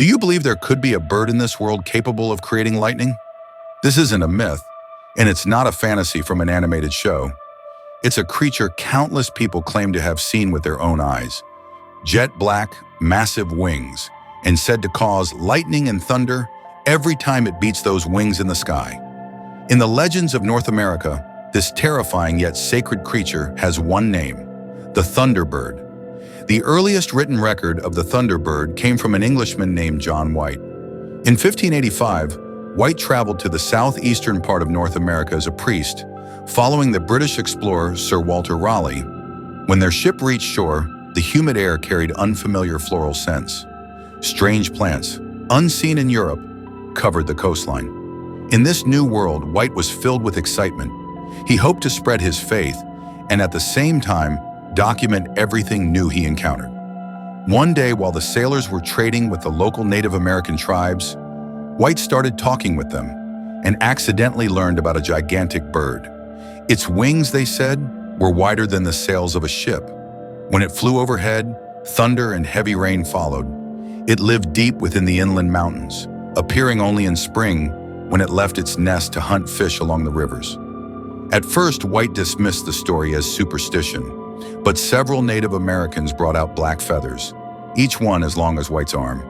Do you believe there could be a bird in this world capable of creating lightning? This isn't a myth, and it's not a fantasy from an animated show. It's a creature countless people claim to have seen with their own eyes. Jet black, massive wings, and said to cause lightning and thunder every time it beats those wings in the sky. In the legends of North America, this terrifying yet sacred creature has one name: the Thunderbird. The earliest written record of the Thunderbird came from an Englishman named John White. In 1585, White traveled to the southeastern part of North America as a priest, following the British explorer Sir Walter Raleigh. When their ship reached shore, the humid air carried unfamiliar floral scents. Strange plants, unseen in Europe, covered the coastline. In this new world, White was filled with excitement. He hoped to spread his faith and at the same time document everything new he encountered. One day, while the sailors were trading with the local Native American tribes, White started talking with them and accidentally learned about a gigantic bird. Its wings, they said, were wider than the sails of a ship. When it flew overhead, thunder and heavy rain followed. It lived deep within the inland mountains, appearing only in spring when it left its nest to hunt fish along the rivers. At first, White dismissed the story as superstition, but several Native Americans brought out black feathers, each one as long as White's arm.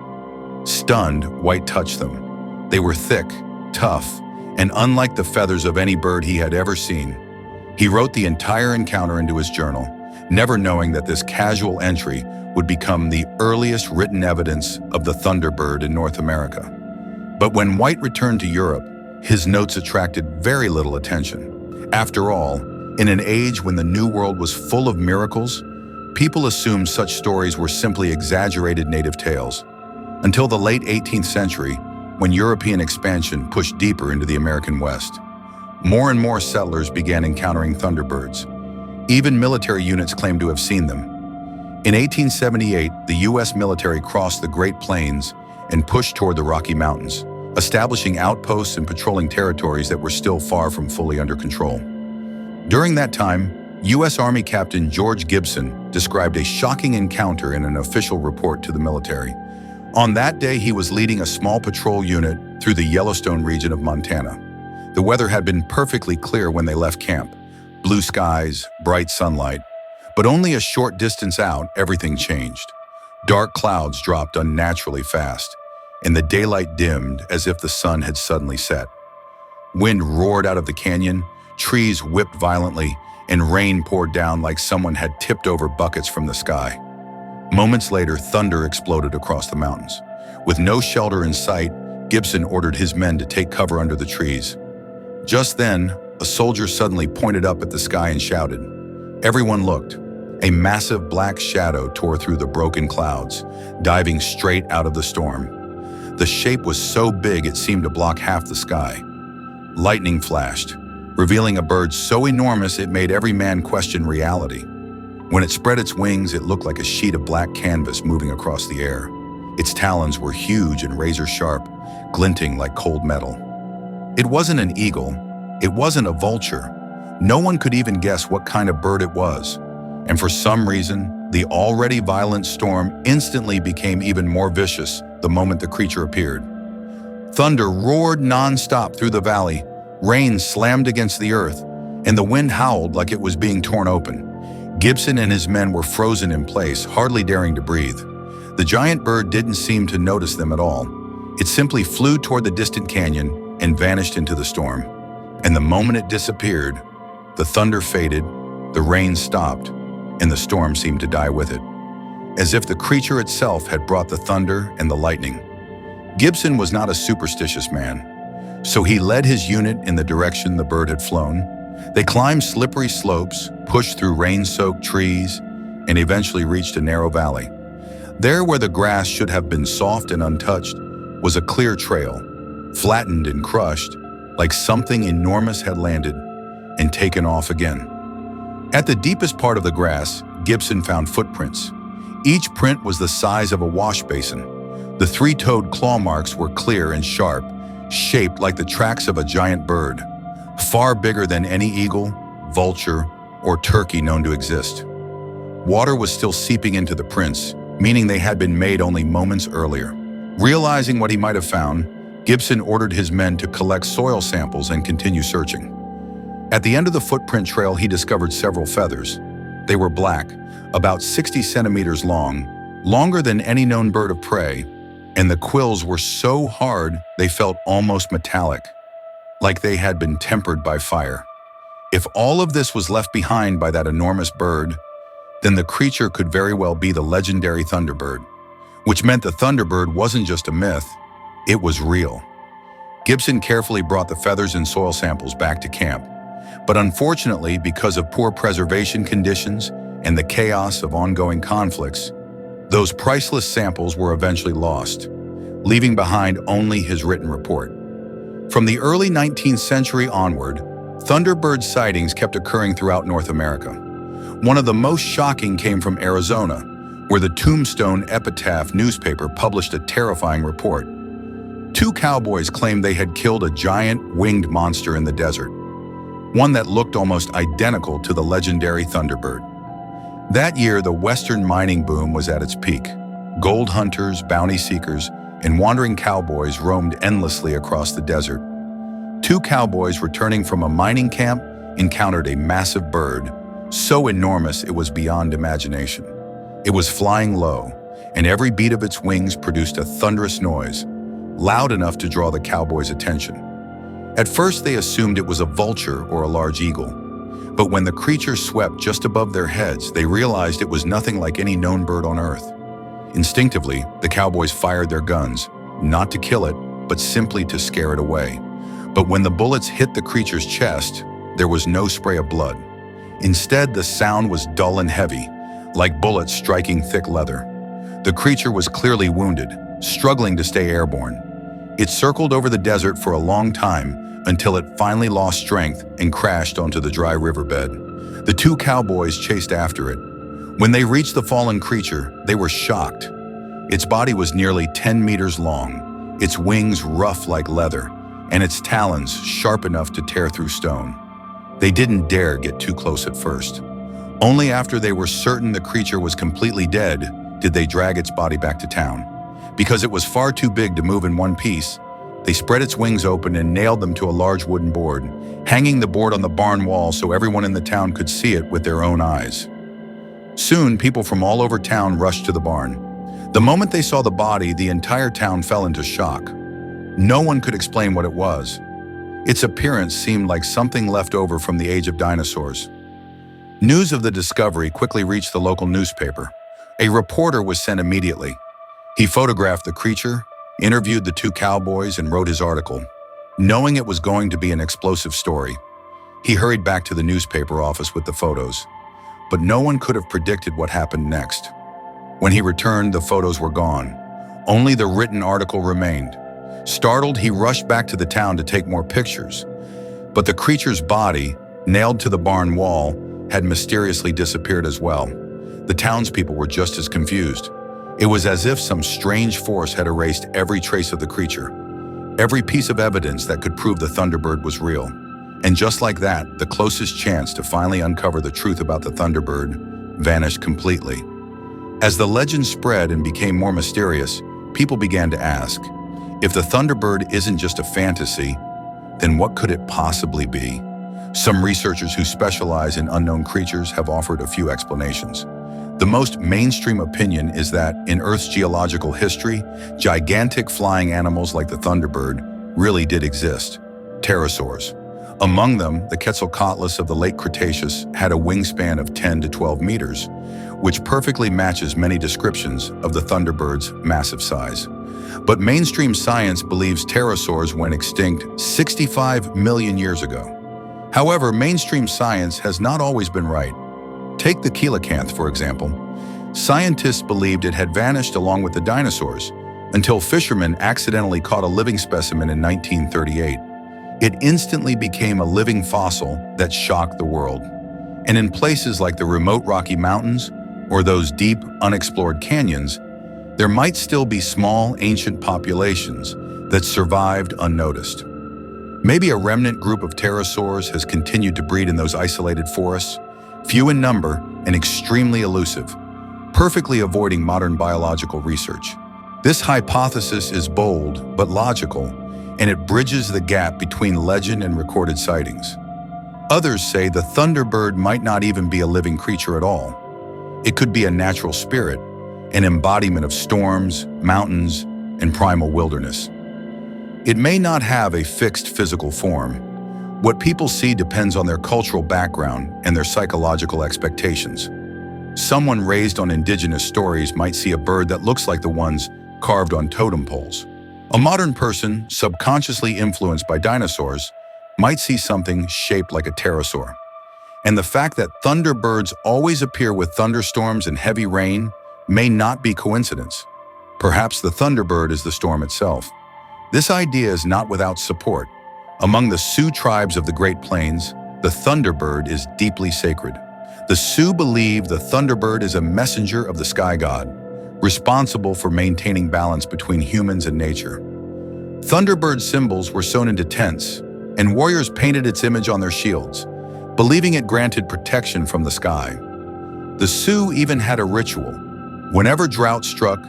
Stunned, White touched them. They were thick, tough, and unlike the feathers of any bird he had ever seen. He wrote the entire encounter into his journal, never knowing that this casual entry would become the earliest written evidence of the Thunderbird in North America. But when White returned to Europe, his notes attracted very little attention. After all, in an age when the New World was full of miracles, people assumed such stories were simply exaggerated native tales. Until the late 18th century, when European expansion pushed deeper into the American West. More and more settlers began encountering Thunderbirds. Even military units claimed to have seen them. In 1878, the U.S. military crossed the Great Plains and pushed toward the Rocky Mountains, establishing outposts and patrolling territories that were still far from fully under control. During that time, U.S. Army Captain George Gibson described a shocking encounter in an official report to the military. On that day, he was leading a small patrol unit through the Yellowstone region of Montana. The weather had been perfectly clear when they left camp. Blue skies, bright sunlight. But only a short distance out, everything changed. Dark clouds dropped unnaturally fast, and the daylight dimmed as if the sun had suddenly set. Wind roared out of the canyon, trees whipped violently, and rain poured down like someone had tipped over buckets from the sky. Moments later, thunder exploded across the mountains. With no shelter in sight, Gibson ordered his men to take cover under the trees. Just then, a soldier suddenly pointed up at the sky and shouted. Everyone looked. A massive black shadow tore through the broken clouds, diving straight out of the storm. The shape was so big it seemed to block half the sky. Lightning flashed, revealing a bird so enormous it made every man question reality. When it spread its wings, it looked like a sheet of black canvas moving across the air. Its talons were huge and razor-sharp, glinting like cold metal. It wasn't an eagle. It wasn't a vulture. No one could even guess what kind of bird it was. And for some reason, the already violent storm instantly became even more vicious the moment the creature appeared. Thunder roared non-stop through the valley, rain slammed against the earth, and the wind howled like it was being torn open. Gibson and his men were frozen in place, hardly daring to breathe. The giant bird didn't seem to notice them at all. It simply flew toward the distant canyon and vanished into the storm. And the moment it disappeared, the thunder faded, the rain stopped, and the storm seemed to die with it, as if the creature itself had brought the thunder and the lightning. Gibson was not a superstitious man, so he led his unit in the direction the bird had flown. They climbed slippery slopes, pushed through rain-soaked trees, and eventually reached a narrow valley. There, where the grass should have been soft and untouched, was a clear trail, flattened and crushed, like something enormous had landed and taken off again. At the deepest part of the grass, Gibson found footprints. Each print was the size of a wash basin. The three-toed claw marks were clear and sharp, shaped like the tracks of a giant bird, far bigger than any eagle, vulture, or turkey known to exist. Water was still seeping into the prints, meaning they had been made only moments earlier. Realizing what he might have found, Gibson ordered his men to collect soil samples and continue searching. At the end of the footprint trail, he discovered several feathers. They were black, about 60 centimeters long, longer than any known bird of prey, and the quills were so hard they felt almost metallic, like they had been tempered by fire. If all of this was left behind by that enormous bird, then the creature could very well be the legendary Thunderbird, which meant the Thunderbird wasn't just a myth, it was real. Gibson carefully brought the feathers and soil samples back to camp, but unfortunately, because of poor preservation conditions and the chaos of ongoing conflicts, those priceless samples were eventually lost, leaving behind only his written report. From the early 19th century onward, Thunderbird sightings kept occurring throughout North America. One of the most shocking came from Arizona, where the Tombstone Epitaph newspaper published a terrifying report. Two cowboys claimed they had killed a giant winged monster in the desert, one that looked almost identical to the legendary Thunderbird. That year, the Western mining boom was at its peak. Gold hunters, bounty seekers, and wandering cowboys roamed endlessly across the desert. Two cowboys returning from a mining camp encountered a massive bird, so enormous it was beyond imagination. It was flying low, and every beat of its wings produced a thunderous noise, loud enough to draw the cowboys' attention. At first, they assumed it was a vulture or a large eagle, but when the creature swept just above their heads, they realized it was nothing like any known bird on Earth. Instinctively, the cowboys fired their guns, not to kill it, but simply to scare it away. But when the bullets hit the creature's chest, there was no spray of blood. Instead, the sound was dull and heavy, like bullets striking thick leather. The creature was clearly wounded, struggling to stay airborne. It circled over the desert for a long time until it finally lost strength and crashed onto the dry riverbed. The two cowboys chased after it. When they reached the fallen creature, they were shocked. Its body was nearly 10 meters long, its wings rough like leather, and its talons sharp enough to tear through stone. They didn't dare get too close at first. Only after they were certain the creature was completely dead did they drag its body back to town. Because it was far too big to move in one piece, they spread its wings open and nailed them to a large wooden board, hanging the board on the barn wall so everyone in the town could see it with their own eyes. Soon, people from all over town rushed to the barn. The moment they saw the body, the entire town fell into shock. No one could explain what it was. Its appearance seemed like something left over from the age of dinosaurs. News of the discovery quickly reached the local newspaper. A reporter was sent immediately. He photographed the creature, interviewed the two cowboys, and wrote his article. Knowing it was going to be an explosive story, he hurried back to the newspaper office with the photos. But no one could have predicted what happened next. When he returned, the photos were gone. Only the written article remained. Startled, he rushed back to the town to take more pictures. But the creature's body, nailed to the barn wall, had mysteriously disappeared as well. The townspeople were just as confused. It was as if some strange force had erased every trace of the creature, every piece of evidence that could prove the Thunderbird was real. And just like that, the closest chance to finally uncover the truth about the Thunderbird vanished completely. As the legend spread and became more mysterious, people began to ask, if the Thunderbird isn't just a fantasy, then what could it possibly be? Some researchers who specialize in unknown creatures have offered a few explanations. The most mainstream opinion is that in Earth's geological history, gigantic flying animals like the Thunderbird really did exist, pterosaurs. Among them, the Quetzalcoatlus of the late Cretaceous had a wingspan of 10 to 12 meters, which perfectly matches many descriptions of the Thunderbird's massive size. But mainstream science believes pterosaurs went extinct 65 million years ago. However, mainstream science has not always been right. Take the coelacanth, for example. Scientists believed it had vanished along with the dinosaurs until fishermen accidentally caught a living specimen in 1938. It instantly became a living fossil that shocked the world. And in places like the remote Rocky Mountains or those deep, unexplored canyons, there might still be small, ancient populations that survived unnoticed. Maybe a remnant group of pterosaurs has continued to breed in those isolated forests, few in number and extremely elusive, perfectly avoiding modern biological research. This hypothesis is bold but logical, and it bridges the gap between legend and recorded sightings. Others say the Thunderbird might not even be a living creature at all. It could be a natural spirit, an embodiment of storms, mountains, and primal wilderness. It may not have a fixed physical form. What people see depends on their cultural background and their psychological expectations. Someone raised on indigenous stories might see a bird that looks like the ones carved on totem poles. A modern person, subconsciously influenced by dinosaurs, might see something shaped like a pterosaur. And the fact that thunderbirds always appear with thunderstorms and heavy rain may not be coincidence. Perhaps the thunderbird is the storm itself. This idea is not without support. Among the Sioux tribes of the Great Plains, the thunderbird is deeply sacred. The Sioux believe the thunderbird is a messenger of the sky god, responsible for maintaining balance between humans and nature. Thunderbird symbols were sewn into tents, and warriors painted its image on their shields, believing it granted protection from the sky. The Sioux even had a ritual. Whenever drought struck,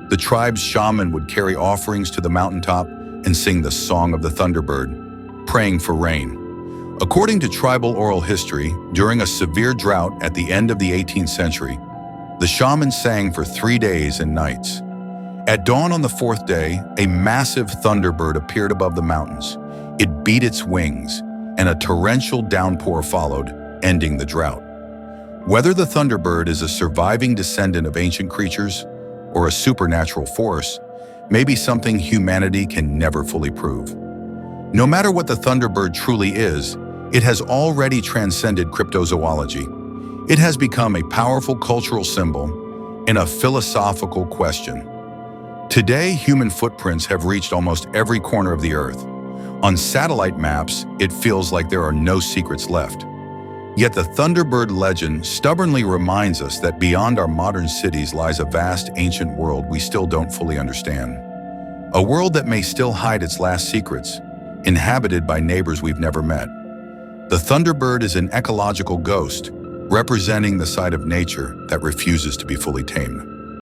the tribe's shaman would carry offerings to the mountaintop and sing the Song of the Thunderbird, praying for rain. According to tribal oral history, during a severe drought at the end of the 18th century, the shaman sang for 3 days and nights. At dawn on the 4th day, a massive thunderbird appeared above the mountains. It beat its wings, and a torrential downpour followed, ending the drought. Whether the thunderbird is a surviving descendant of ancient creatures or a supernatural force may be something humanity can never fully prove. No matter what the thunderbird truly is, it has already transcended cryptozoology. It has become a powerful cultural symbol and a philosophical question. Today, human footprints have reached almost every corner of the Earth. On satellite maps, it feels like there are no secrets left. Yet the Thunderbird legend stubbornly reminds us that beyond our modern cities lies a vast ancient world we still don't fully understand. A world that may still hide its last secrets, inhabited by neighbors we've never met. The Thunderbird is an ecological ghost, representing the side of nature that refuses to be fully tamed.